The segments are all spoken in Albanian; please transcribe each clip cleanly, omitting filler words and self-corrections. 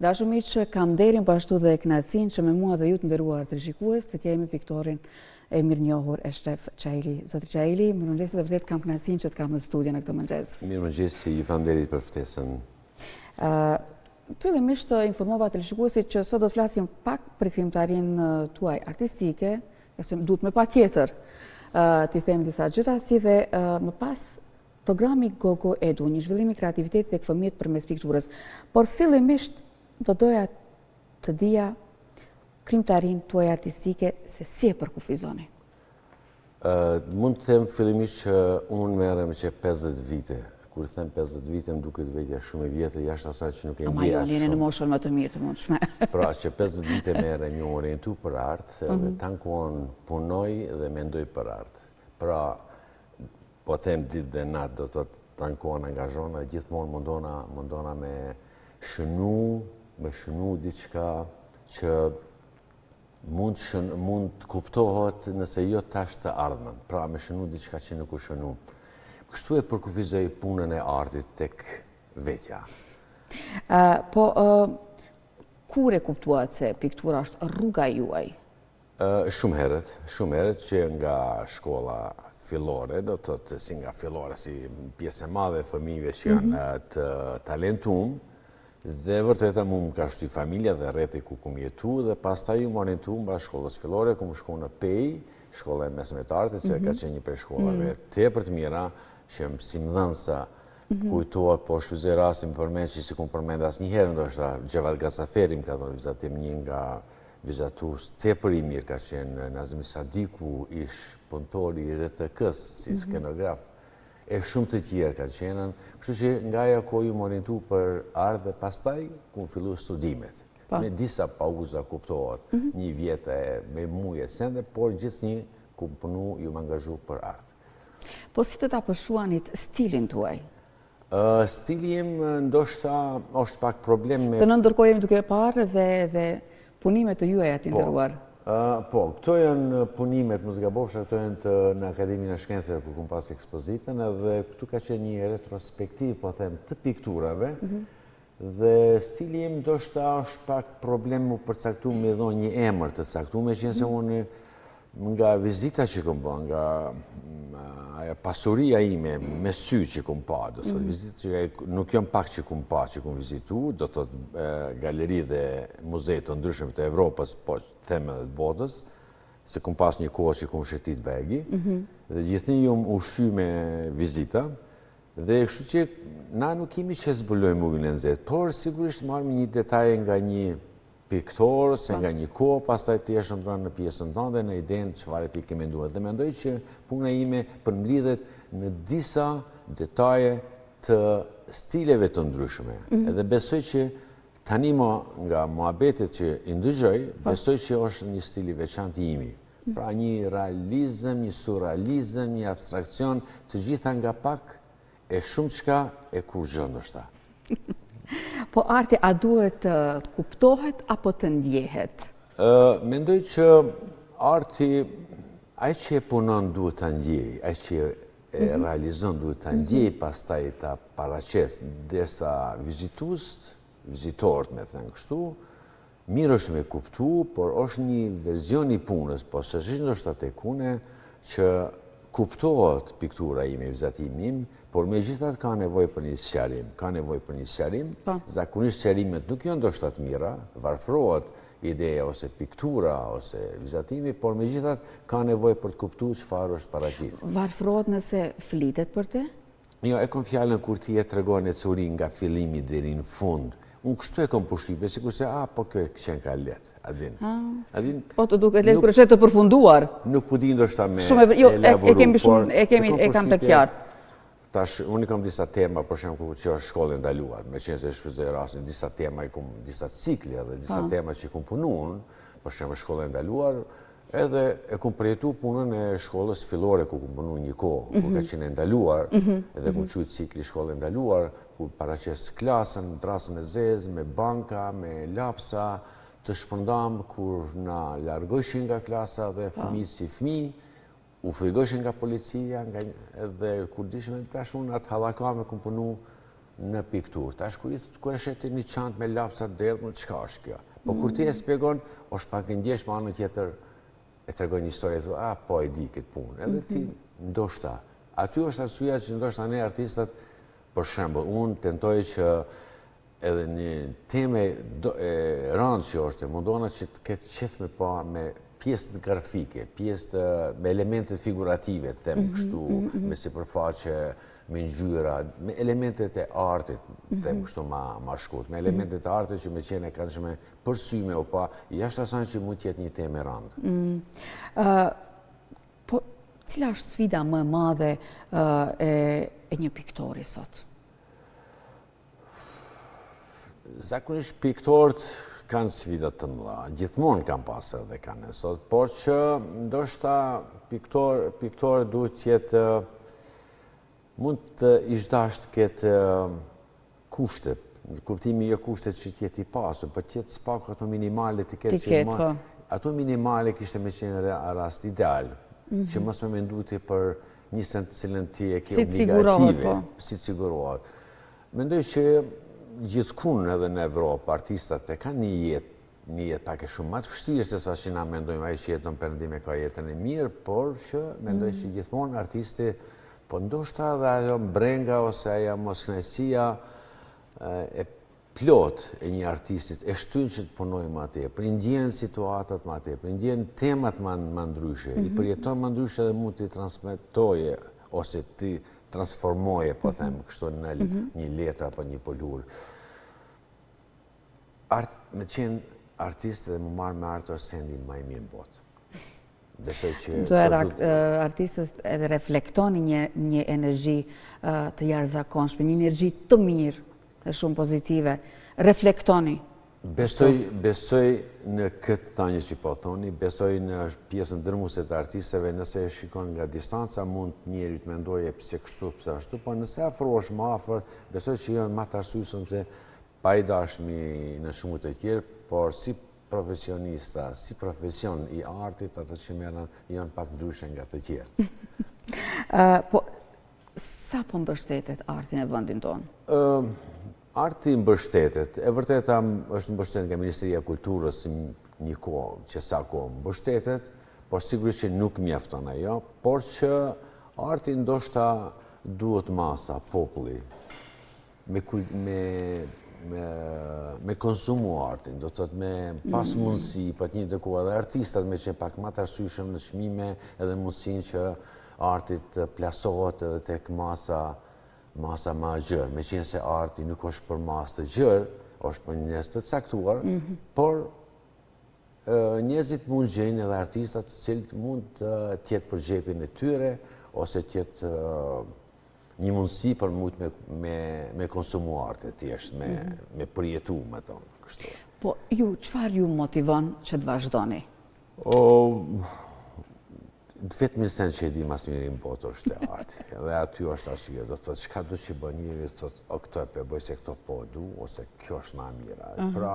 Dashur miq, kam nderin po ashtu dhe kënaqësinë që me mua dhe ju të nderuar televizionistë të kemi piktorin e mirënjohur Eshref Çaili. Zoti Çaili, mirëmëngjes, dhe vërtet kam kënaqësinë që të kam në studio në këtë mëngjes. Mirëmëngjes, ju faleminderit për ftesën. Fillimisht informova televizionistit që sot do të flasim pak për krijimtarinë tuaj artistike, ose duhet me patjetër t'i them disa gjëra, si dhe më pas programi Gogo Edu, një zhvillim i kreativitetit tek fëmijët përmes pikturës. Por fillimisht do doja të dija krijimtarinë tuaj artistike se si e përkufizoni. Mund të them fillimisht që unë merrem që 50 vite. Kur them 50 vite, më duket vetja shumë e vjetër jashtë asaj që nuk e ndjej as shumë. Ama në moshën më të mirë të mundshme. Pra që 50 vite merrem një orientu për artë, dhe tankon punoj dhe mendoj për artë. Pra, po them ditë dhe natë do të tankon angazhona, gjithmonë mundona me shënu diçka që mund kuptohet nëse jo tash të ardhmen. Pra me shënu diçka që nuk u shënu. Kështu e përkufizoj punën e artit tek vetja. Kur e kuptuat se piktura është rruga juaj? Shumë herët që nga shkolla fillore, do të thotë si nga fillore, si pjesë e madhe e fëmijëve që janë të talentuar, dhe vërtet mu më ka shty familja dhe rreti ku kum jetu, dhe pastaj ju më orientu mba shkollës fillore, ku më shku në PEI, shkolla e mesme të artit, se ka qenë një prej shkollave tepër të mira, që si më dhënësa kujtohet, po shfryzoj rastin përmend që si kum përmend asnjëherë, ndoshta Xhevat Gasaferi më ka dhënë vizatim, një nga vizatus tepër i mirë ka qenë Nazmi Sadiku, ish punëtori i RTK-s si skenograf. E shumë të tjerë kanë qenë, kështu që nga ajo kohë ju më orientu për art dhe pastaj ku fillu studimet. Me disa pauza kuptohet, një vjetë me muje sende, por gjithnjë ku punu ju më angazhu për art. Po si të ta përshuanit stilin tuaj? Stili im ndoshta është pak problem me... Dhe në ndërkohë jemi duke parë dhe punimet të juaja të nderuar. Po, këto janë punimet, më zgabofsha, këto janë në Akademinë e Shkencave ku kum pas ekspozitën, edhe këtu ka qenë një retrospektiv, po them, të pikturave, dhe stili im ndoshta është pak problem mu përcaktu me dhënë një emër të caktu, me qenë se unë nga vizita që kum pa, nga pasuria ime me sy që kum pa, do të vizitë që nuk jam pak që kum pa, që kum vizitu, do të galeri dhe muze të ndryshme të Evropës, po them edhe të botës, se kum pas një kohë që kum shetit begi, dhe gjithnjë jam ushqy me vizita, dhe kështu që na nuk kemi që zbulojmë ujin e nxehtë, por sigurisht marrim një detaj nga një piktor, se nga një kohë, pastaj të jeshëm në pjesën tënde, në idenë çfarë ti ke menduar. Dhe mendoj që puna ime përmbledhet në disa detaje të stileve të ndryshme. Edhe besoj që tani nga muhabetet që i ndëgjoj, besoj që është një stil i veçantë i imi. Pra një realizëm, një surrealizëm, një abstrakcion, të gjitha nga pak e shumë çka e kur gjë ndoshta. Po arti a duhet të kuptohet apo të ndjehet? Mendoj që arti, ai që e punon duhet të ndjej, ai që e realizon duhet të ndjej, pastaj ta paraqes, derisa vizitorët me thënë kështu, mirë është me kuptu, por është një verzion i punës, po së është ndoshta tek une që kuptohet piktura ime, vizatimi im, por megjithatë ka nevojë për një sqarim. Zakonisht sqarimet nuk janë ndoshta të mira, varfërohet ideja ose piktura ose vizatimi, por megjithatë ka nevojë për të kuptuar çfarë është paraqitur. Varfërohet nëse flitet për te? Jo, e kam fjalën kur ti e tregon ecuri nga fillimi deri në fund. Unë kështu e kam përshtypjen, sikurse po kjo qenë ka lehtë, a din. Po të duket lehtë kur është të përfunduar. Nuk po di ndoshta me elaboru. E kam të qartë. Tash, unë kam disa tema, për shembull, që është shkollë ndaluar, me qenë se shfrytëzoj rastin, disa tema, disa cikli edhe disa tema që kum punuar, për shembull shkollë ndaluar, edhe e kum përjetu punën e shkollës fillore ku kum punuar një kohë, kur ka qenë ndaluar, edhe kum qujt cikli shkollë ndaluar, ku paraqes klasën, drasën e zezë, me banka, me lapsa, të shpërndam kur na largoheshin nga klasa dhe fëmijë si fëmijë, u frikoshin nga policia, edhe kur dishme tash unë atë hallakame kum punu në piktur. Tash kur e sheti një çantë me lapsa derdhë, çka është kjo? Po kur ti e shpjegon, është pak e ndjesh me anën tjetër, e tregon një histori, po e di këtë punë. Edhe ti ndoshta. Aty është arsyeja që ndoshta ne artistët, për shembull, unë tentoj që edhe një temë e rëndë që është, mundona që të ketë qef me pa me pjesët grafike, pjesët me elementet figurative, të them kështu, me sipërfaqe, me ngjyra, me elementet e artit, të them kështu ma shkurt, me elementet e artit që me qene kanë që me përsyme o pa, jashtë asaj që mund tjetë një temë e rëndë. Po, cila është sfida më e madhe e një piktori sot? Zakonisht piktorët kanë sfidat të mëdha, gjithmonë kanë pasur dhe kanë sot, por që ndoshta piktorë duhet të jetë, mund të ish-dasht ketë kushte, kuptimi jo kushtet që t'jetë i pasur, por t'jetë s'pak ato minimale të ketë ato minimale kishte me qenë rast ideal, që mos me mendu ti për një sent cilën ti e ke obligative, si të sigurohet. Mendoj që gjithkun edhe në Evropë, artistat e kanë një jetë pak e shumë matë fështirë se sa që na mendojmë ai që jetën Perëndimi ka jetën e mirë, por që mendoj që gjithmonë artisti, po ndoshta edhe ajo mbrenga ose ajo moskënaqësia e plot e një artistit e shtyn që të punojë më tepër, i ndjen situatat më tepër, i ndjen temat më ndryshe, i përjeton më ndryshe dhe mund t'i transmetoje ose t'i transformoje, po them, kështu në një letër apo një polur. Me qenë artist dhe më marrë me artë është sendi më i mirë në botë. Artistët edhe reflektoni një energji të jashtëzakonshme, një energji të mirë dhe shumë pozitive. Reflektoni. Besoj në këtë thënie që po thoni, besoj në pjesën dërmuese të artistëve, nëse e shikon nga distanca mund njeri të mendojë pse kështu, pse ashtu, por nëse afrohesh më afër, besoj që janë më të arsyesshëm se pa i dashmi në shumë të tjerë, por si profesionista, si profesion i artit, ato që merren janë pak ndryshe nga të tjerë. Po sa po mbështetet artin e vendin tonë? Arti mbështetet, e vërteta është mbështetet nga Ministria e Kulturës si një kohë, që sa kohë mbështetet, por sigurisht që nuk mjafton ajo, por që arti ndoshta duhet masa, populli, me konsumu artin, do të thotë me pas mundësi, për të njëjtën kohë edhe artistat me qenë pak më të arsyeshëm në çmime edhe mundësinë që artit të plasohet edhe tek masa ma gjërë, me qenë se arti nuk është për masë të gjërë, është për njerëz të caktuar, por njerëzit mund gjejnë edhe artistat të cilët mund të tjetë për xhepin e tyre, ose tjetë një mundësi për mujtë me konsumu arti, thjesht, me përjetu, me thonë, kështu. Po, çfarë ju motivon që të vazhdoni? Vetëm një sen që e di mas mirë në botë është e arti. Dhe aty është arsye, do të thotë, çka do që bën njëri, thotë, o këto e përbëj se këto po du, ose kjo është më mira. Pra,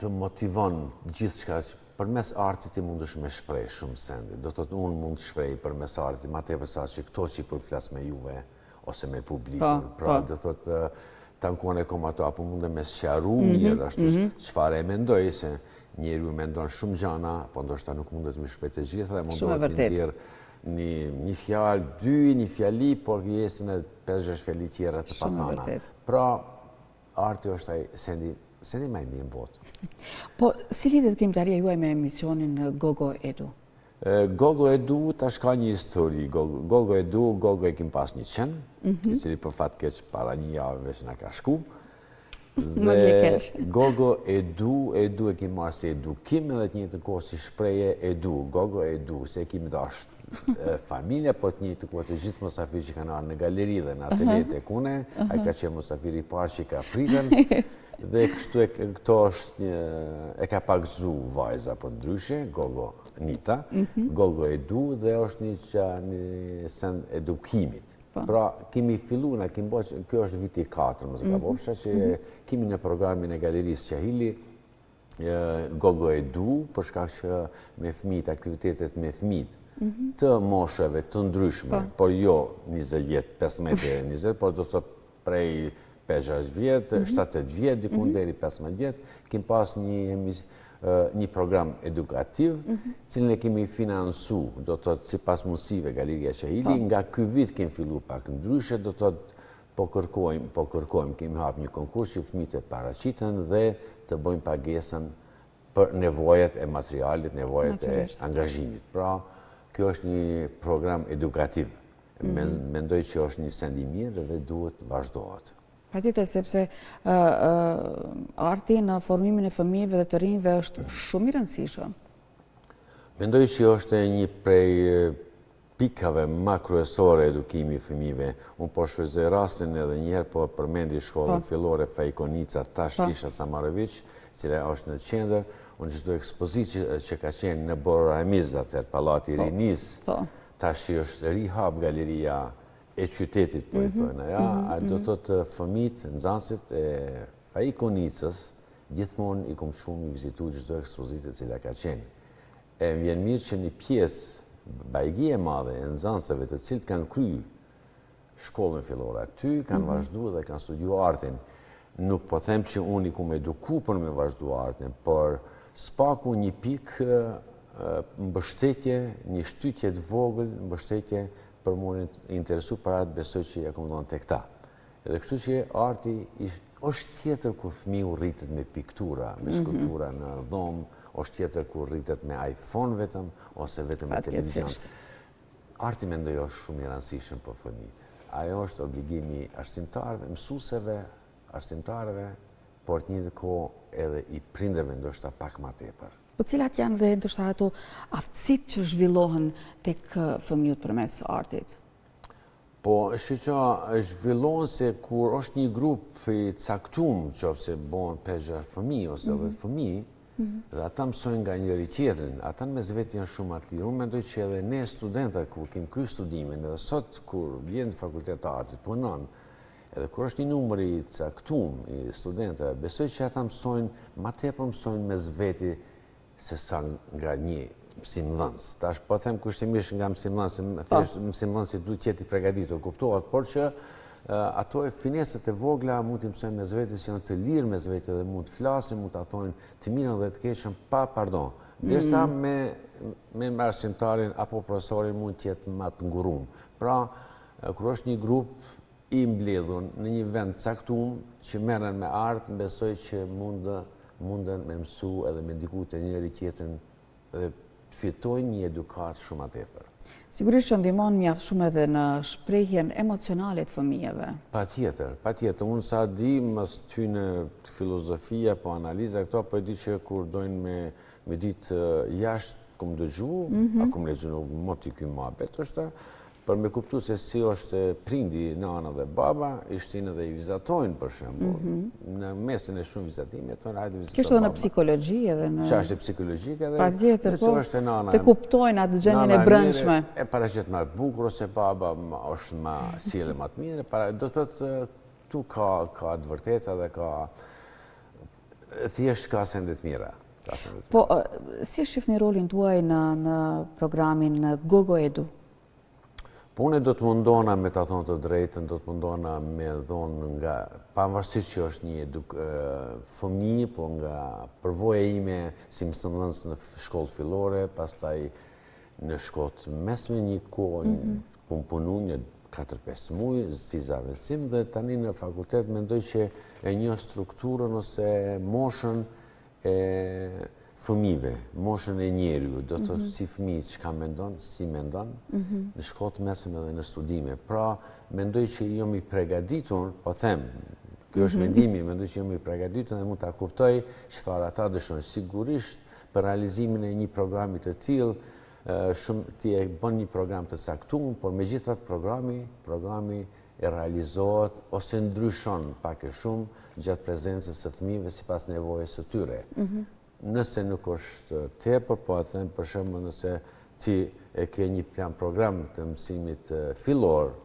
të motivon gjithçka që përmes artit i mundesh me shpreh shumë sende. Do të thotë, unë mund të shpreh përmes artit, ma tepër sa që këto që po flas me juve ose me publikun. Pra, do të thotë, tankon e kom ato, apo mundem me sqaru mirë ashtu çfarë e mendoj se njeriu mendon shumë gjana, po ndoshta nuk mundet me shpreh të gjitha dhe mundohet të nxjerr një fjalë, një fjali, por jesin e 5-6 fjali tjera të pathana. Pra, arti është ai sendi më i mirë në botë. Po, si lidhet krimtaria juaj me emisionin Gogo Edu? Gogo Edu tash ka një histori. Gogo e kim pas një qen, i cili për fat keq para një javë që na ka shku. Dhe Gogo Edu e kim marrë si edukim edhe të njëjtën kohë si shprehje edu, Gogo Edu, se e kim dashur familja, po të njëjtën kohë të gjithë mosafirë që kanë ardhur në galeri dhe në atelier tek une, ai ka qenë mosafir i parë që ka frikën, dhe kështu këto është e ka pagzu vajza po ndryshe, Gogo Nita, Gogo Edu dhe është një send edukimit. Pra, kemi fillu, kjo është viti 4, më zë ka bofsha, që kemi në programin e Galerisë Qahili, Gogo Edu, për shkak që me fëmijët, aktivitetet me fëmijët, të mosheve të ndryshme, por jo 20 vjet, 15 20, por do të prej 5-6 vjetë, 7-8 vjetë, dikun deri 15 vjetë, kemi pas një program edukativ, cilën e kemi finansu, do të thotë si pas mundësive Galeria Qahili, nga ky vit kemi fillu pak ndryshe, do të thotë po kërkojmë, kemi hap një konkurs që fëmijët e paraqiten dhe të bëjmë pagesën për nevojat e materialit, nevojat e angazhimit. Pra, kjo është një program edukativ. Mendoj që është një send i mirë dhe duhet vazhdohet. Patjetër, sepse arti në formimin e fëmijëve dhe të rinjve është shumë i rëndësishëm. Mendoj që është një prej pikave më kryesore edukimi i fëmijëve. Unë po shfrytëzoj rastin edhe njëherë po përmendi shkollën fillore Fejkonica tash Isha Samarović, e cila është në qendër. Unë çdo ekspozitë që ka qenë në Borë Ramiz, atëherë Pallati i Rinisë, tash është rihab galeria e qytetit, po i thonë, a do thotë fëmijët, nxënësit e Fejkonicës, gjithmonë i kom shumë i vizitu çdo ekspozitë e cila ka qenë. E më vjen mirë që një pjesë bajgi e madhe e nxënësve të cilët kanë kryer shkollën fillore aty, kanë vazhduar dhe kanë studiuar artin. Nuk po them që unë i kom eduku për me vazhduar artin, por spaku një pikë mbështetje, një shtytje të vogël, mbështetje për mua interesu për atë besoj që ja kom dhënë tek ta. Edhe kështu që arti është tjetër kur fëmiu rritet me piktura, me skulptura në dhomë, është tjetër kur rritet me iPhone vetëm, ose vetëm me televizion. Arti mendoj është shumë i rëndësishëm për fëmijët. Ajo është obligimi arsimtarëve, mësuesve, arsimtarëve, por të njëjtën kohë edhe i prindërve ndoshta pak më tepër. Po cilat janë dhe ndoshta ato aftësitë që zhvillohen tek fëmijët përmes artit? Po, zhvillohen se kur është një grup i caktuar, qofse bëhen 5-6 fëmijë ose 10 fëmijë, dhe ata mësojnë nga njëri tjetrin, ata mes vetë janë shumë atë lirë. Unë mendoj që edhe ne studentët kur kemi kryer studimin, edhe sot kur vjen në fakultet të artit, punon, edhe kur është një numër i caktuar i studentëve, besoj që ata mësojnë, ma tepër mësojnë mes veti se sa nga një mësimdhënës. Tash po them kushtimisht nga mësimdhënës, mësimdhënësi duhet të jetë i përgatitur, kuptohet, por që ato e finesët e vogla mund t'i mësojnë mes veti, që janë të lirë mes veti dhe mund të flasin, mund t'a thonë të mirën dhe të keqen pa pardon. Derisa me arsimtarin apo profesorin mund t'jetë më të ngurum. Pra, kur është një grup i mbledhur në një vend caktuar që merren me art, besoj që munden me mësu edhe me ndiku të njëri tjetrin dhe fitojnë një edukat shumë a tepër. Sigurisht që ndihmon mjaft shumë edhe në shprehjen emocionale të fëmijëve. Patjetër. Unë sa di, mos ty në filozofia po analiza këto, po e di që kur dojnë me ditë jashtë, kum dëgju, a kum lezu në moti ky muhabet, është për me kuptu se si është prindi nana dhe baba, ishtin edhe i vizatojnë për shembull. Në mesin e shumë vizatime, thonë hajde vizatojnë baba. Kështë edhe në psikologji edhe në... Qa është e psikologjike edhe... Patjetër, po, të të kuptojnë atë gjendjen e brendshme. E paraqet më të bukur, ose baba është më sjellë më të mirë, do të thotë tu ka të vërteta dhe ka... thjesht ka sende të mira. Po, si shifni rolin tuaj në programin GoGoEdu? Po unë do të mundona me ta thonë të drejtën, do të mundona me dhonë nga, pavarësisht që është një fëmijë, po nga përvoja ime si mësimdhënës në shkollë fillore, pastaj në shkollë mesme një kohë, ku punu një 4-5 muaj, si zavendësim, dhe tani në fakultet mendoj që e një strukturën ose moshën e fëmijëve, moshën e njeriu, do të si fëmijë çka mendon, si mendon, në shkollë mesme dhe në studime. Pra, mendoj që jam i përgatitur, po them, ky është mendimi, mendoj që jam i përgatitur dhe mund ta kuptoj çfarë ata dëshirojnë. Sigurisht për realizimin e një programi të tillë, ti e bën një program të caktuar, por megjithatë programi e realizohet ose ndryshon pak e shumë gjatë prezencës së fëmijëve sipas nevojës së tyre. Nëse nuk është tepër, po e them për shembull nëse ti e ke një plan program të mësimit fillor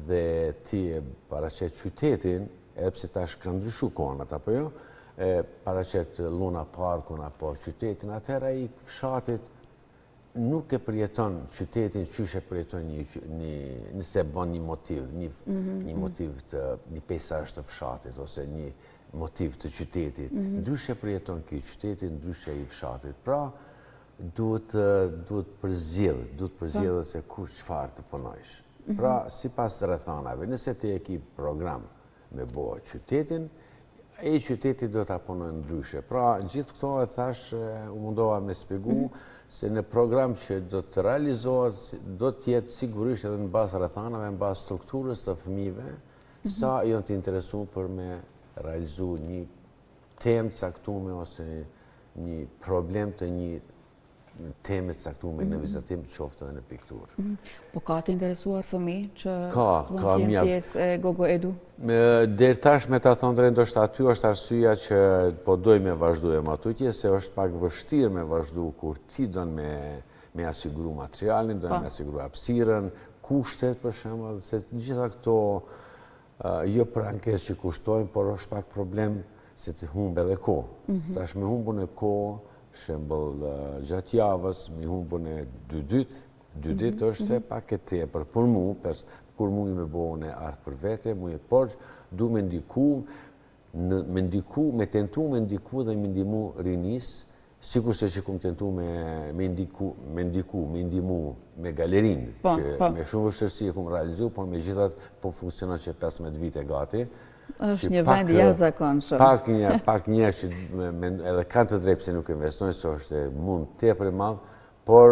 dhe ti e paraqet qytetin, edhe pse tash ka ndryshuar kohët apo jo, paraqet Luna Parkun apo qytetin, atëherë ai fshatit nuk e përjeton qytetin qysh e përjeton nëse bën një motiv, një motiv të një pejsazh të fshatit ose një motiv të qytetit. Ndryshe përjeton ky qyteti, ndryshe i fshatit. Pra, duhet përzjedhë se kush çfarë të punojsh. Pra, sipas rrethanave, nëse ti e ke program me bo qytetin, e qyteti do ta punojë ndryshe. Pra, gjithë këto e thash, u mundova me shpjegu se në program që do të realizohet, do të jetë sigurisht edhe në bazë rrethanave, në bazë strukturës të fëmijëve, sa janë të interesuar për me realizu një temë caktuar ose një problem të një teme të caktuar në vizatim qoftë edhe në pikturë. Po ka të interesuar fëmijë që Ka jenë pjesë e Gogo Edu? Deri tash me ta thënë drejt, ndoshta aty është arsyeja që po dojmë me vazhdojmë atutje, se është pak vështirë me vazhdu kur ti don me asiguru materialin, don me asiguru hapësirën, kushtet për shembull, se gjitha këto jo për ankesë që kushtojnë, por është pak problem se të humbe edhe kohë. Tash me humbun e kohë, shembull gjatë javës, me humbun e 2 ditë është pak e tepër për mua, kur mu i me bo në artë për vete, mu i porç, du me ndiku, me tentu me ndiku dhe me ndimu rinis, sikur se që kum tentu me ndimu me galerin, që me shumë vështërsi e kum realizu, por me gjithat po funksionat që 15 vite gati. është një vend jashtëzakonshëm. Pak njerëz që edhe kanë të drejtë pse nuk investojnë, se është mund tepër i madh, por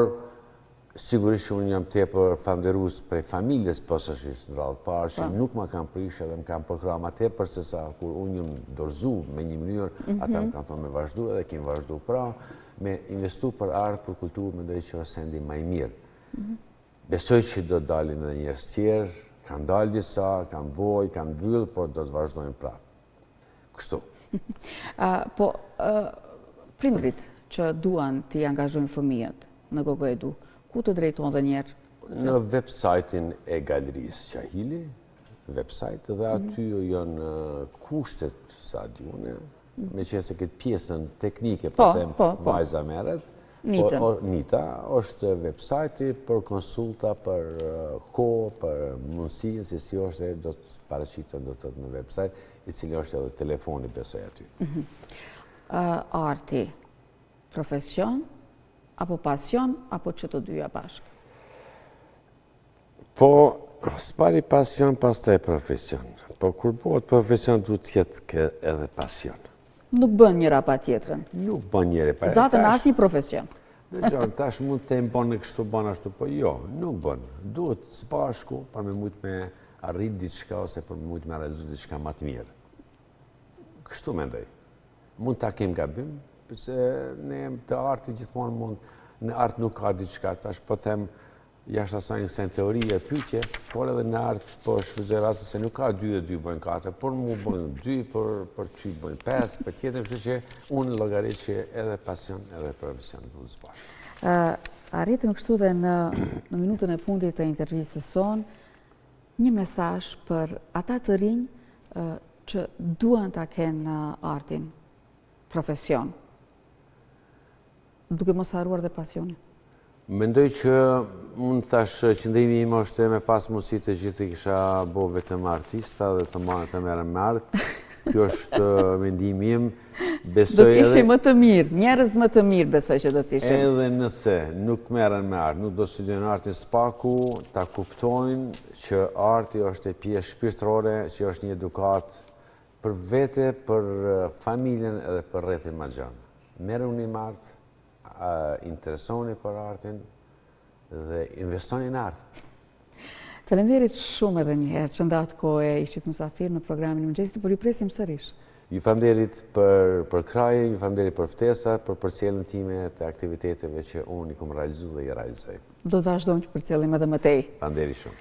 sigurisht unë jam tepër falënderues prej familjes posaçërisht në radhë parë që nuk ma kanë prishë dhe më kanë programa tepër se sa kur unë jam dorëzu me një mënyrë, ata më kanë thonë me vazhdu edhe kemi vazhdu. Pra, me investu për artë, për kulturë, mendoj që është sendi më i mirë. Besoj që do të dalin edhe njerëz tjerë, kanë dalë disa, kanë boj, kanë byllë, por do të vazhdojnë prapë. Kështu. Po, prindrit që duan të angazhojnë fëmijët në Gogo Edu, ku të drejtojnë dhe njerë? Në website-in e Galerisë Qahili, website, dhe aty janë kushtet sa diune, me që se këtë pjesën teknike, për them, vajza meret, Nita, është website për konsulta, për kohë, për mundësi, se si është do të paraqiten do të në website, i cili është edhe telefoni besoj aty. Arti, profesion, apo pasion, apo që të dyja bashkë? Po, s'pari pasion, pastaj profesion. Po, kur bëhet profesion, duhet jetë edhe pasion. Nuk bën njëra pa tjetrën. Nuk bën njëra pa tjetrën. Zatën asnjë profesion. Dhe gjonë, tash mund të them bën në kështu, bën ashtu, po jo, nuk bën. Duhet së bashku për me mujtë me arrit diçka ose për me mujtë me realizu diçka më të mirë. Kështu mendoj. Mund ta kem gabim, se ne të arti gjithmonë mund, në art nuk ka diçka, tash po them jashtë asaj nëse në teori e pyetje, por edhe në art po shfrytëzoj rastin se nuk ka 2 dhe 2 bëjnë 4, por mu bëjnë 2, për ty bëjnë 5, për tjetër, kështu që unë llogarit që edhe pasion edhe profesion duhet së bashku. Arritëm kështu dhe në minutën e fundit të intervistës sonë, një mesazh për ata të rinj që duan ta kenë artin profesion, duke mos harruar dhe pasionin. Mendoj që unë thash qëndrimi im është me pas mundësi të gjithë kisha bo vetëm artista dhe të merrem me art. Kjo është mendimi im. Do të ishim më të mirë, njerëz më të mirë besoj që do të ishim. Edhe nëse nuk merren me art, nuk do studiojnë artin spaku, ta kuptojnë që arti është e pjesë shpirtërore, që është një edukat për vete, për familjen edhe për rrethin më gjatë. Merruni me art, interesoni për artin dhe investoni në art. Faleminderit shumë edhe njëherë që ndatë kohë ishit mysafir në programin e mëngjesit, por ju presim sërish. Ju faleminderit për kraje, ju faleminderit për ftesat, për përcjelljen time të aktiviteteve që unë i kam realizuar dhe i realizoj. Do të vazhdojmë të përcjellim edhe më tej. Faleminderit shumë.